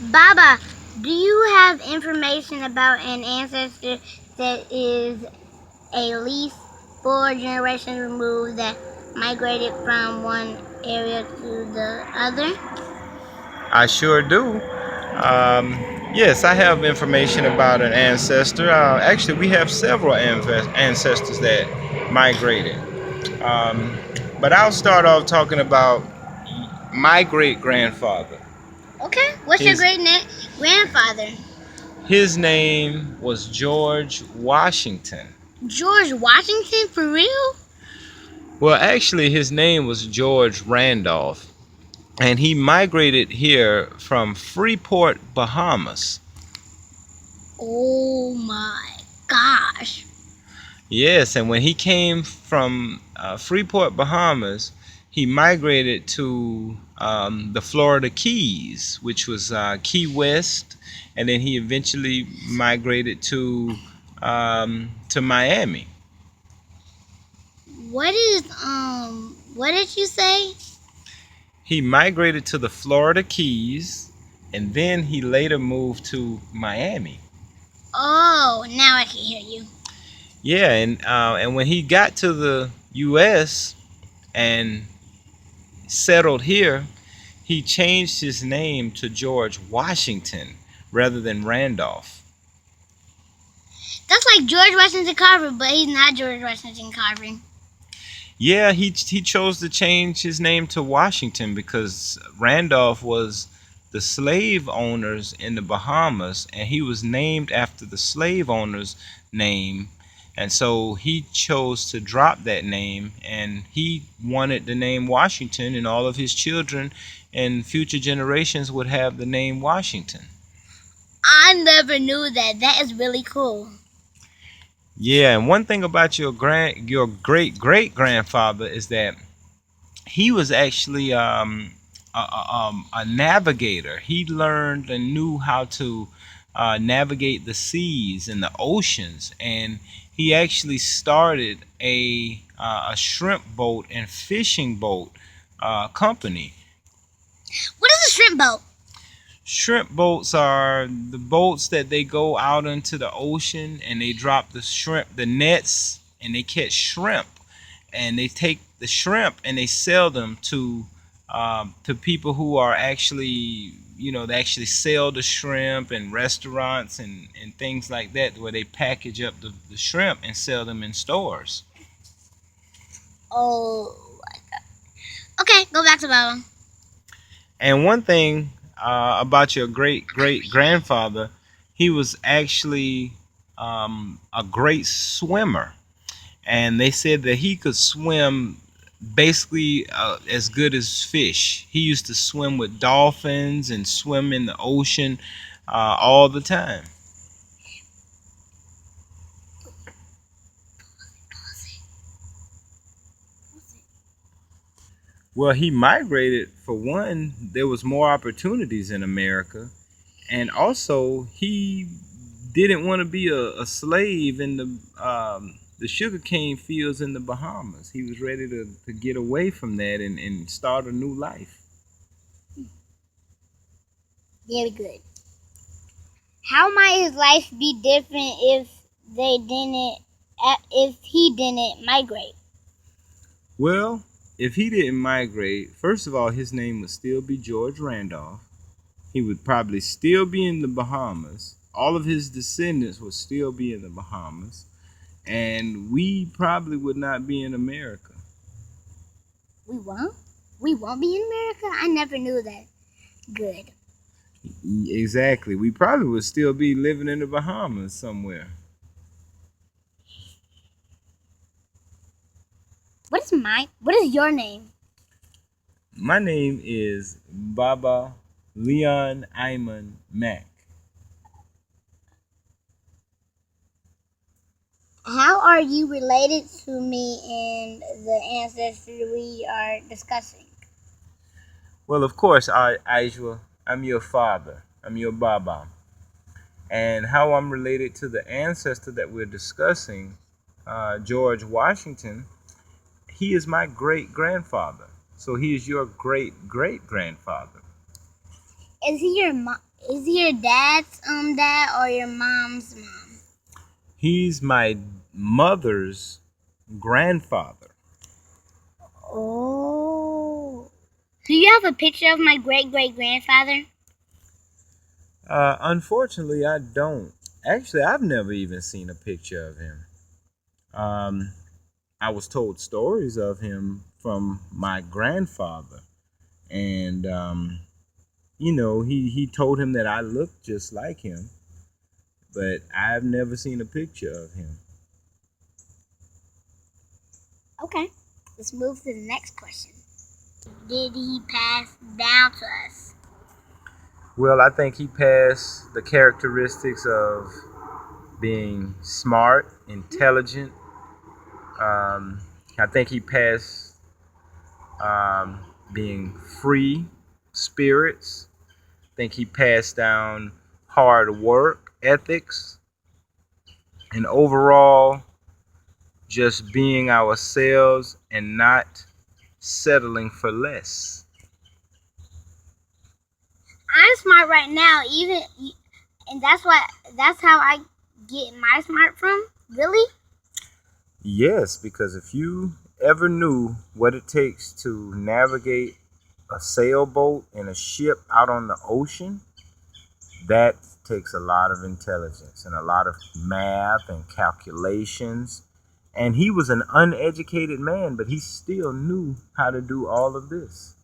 Baba, do you have information about an ancestor that is at least 4 generations removed that migrated from one area to the other? I sure do. Um, yes, I have information about an ancestor. Actually, we have several ancestors that migrated. Um, but I'll start off talking about my great grandfather. Okay, what's your His grandfather? his name was George Washington. George Washington, for real? Well, actually, his name was George Randolph, and he migrated here from Freeport, Bahamas. Oh my gosh. Yes, and when he came from Freeport, Bahamas, he migrated to the Florida Keys, which was Key West, and then he eventually migrated to Miami. What did you say? He migrated to the Florida Keys, and then he later moved to Miami. Oh, now I can hear you. Yeah, and when he got to the U.S. and settled here, he changed his name to George Washington rather than Randolph. That's like George Washington Carver, but he's not George Washington Carver. Yeah, he chose to change his name to Washington because Randolph was the slave owners in the Bahamas, and he was named after the slave owners' name. And so he chose to drop that name, and he wanted the name Washington, and all of his children and future generations would have the name Washington. I never knew that. That is really cool. Yeah, and one thing about your great great grandfather is that he was actually a navigator. He learned and knew how to navigate the seas and the oceans, and he actually started a shrimp boat and fishing boat company. What is a shrimp boat? Shrimp boats are the boats that they go out into the ocean and they drop the nets, and they catch shrimp, and they take the shrimp and they sell them to people who are actually, they actually sell the shrimp in restaurants and things like that, where they package up the shrimp and sell them in stores. Oh, okay. Go back to Baba. And one thing about your great great grandfather, he was actually a great swimmer, and they said that he could swim basically as good as fish. He used to swim with dolphins and swim in the ocean all the time. Well, he migrated for one. There was more opportunities in America, and also he didn't want to be a slave in the sugarcane fields in the Bahamas. He was ready to get away from that and start a new life. Very good. How might his life be different if he didn't migrate? Well, if he didn't migrate, first of all, his name would still be George Randolph. He would probably still be in the Bahamas. All of his descendants would still be in the Bahamas. And we probably would not be in America. We won't. We won't be in America. I never knew that. Good. Exactly. We probably would still be living in the Bahamas somewhere. What is your name? My name is Baba Leon Ayman Mack. How are you related to me and the ancestry we are discussing? Well, of course, Idjwa, I'm your father. I'm your Baba. And how I'm related to the ancestor that we're discussing, George Washington, he is my great grandfather. So he is your great great grandfather. Is he your mom? Is he your dad's dad or your mom's mom? He's my mother's grandfather. Oh. Do you have a picture of my great-great-grandfather? Unfortunately, I don't. Actually, I've never even seen a picture of him. Um, I was told stories of him from my grandfather, and he told him that I looked just like him, but I've never seen a picture of him. Okay, let's move to the next question. Did he pass down to us? Well, I think he passed the characteristics of being smart, intelligent. I think he passed being free spirits. I think he passed down hard work, ethics, and overall just being ourselves and not settling for less. I'm smart right now, and that's how I get my smart from. Really? Yes, because if you ever knew what it takes to navigate a sailboat and a ship out on the ocean, that takes a lot of intelligence and a lot of math and calculations. And he was an uneducated man, but he still knew how to do all of this.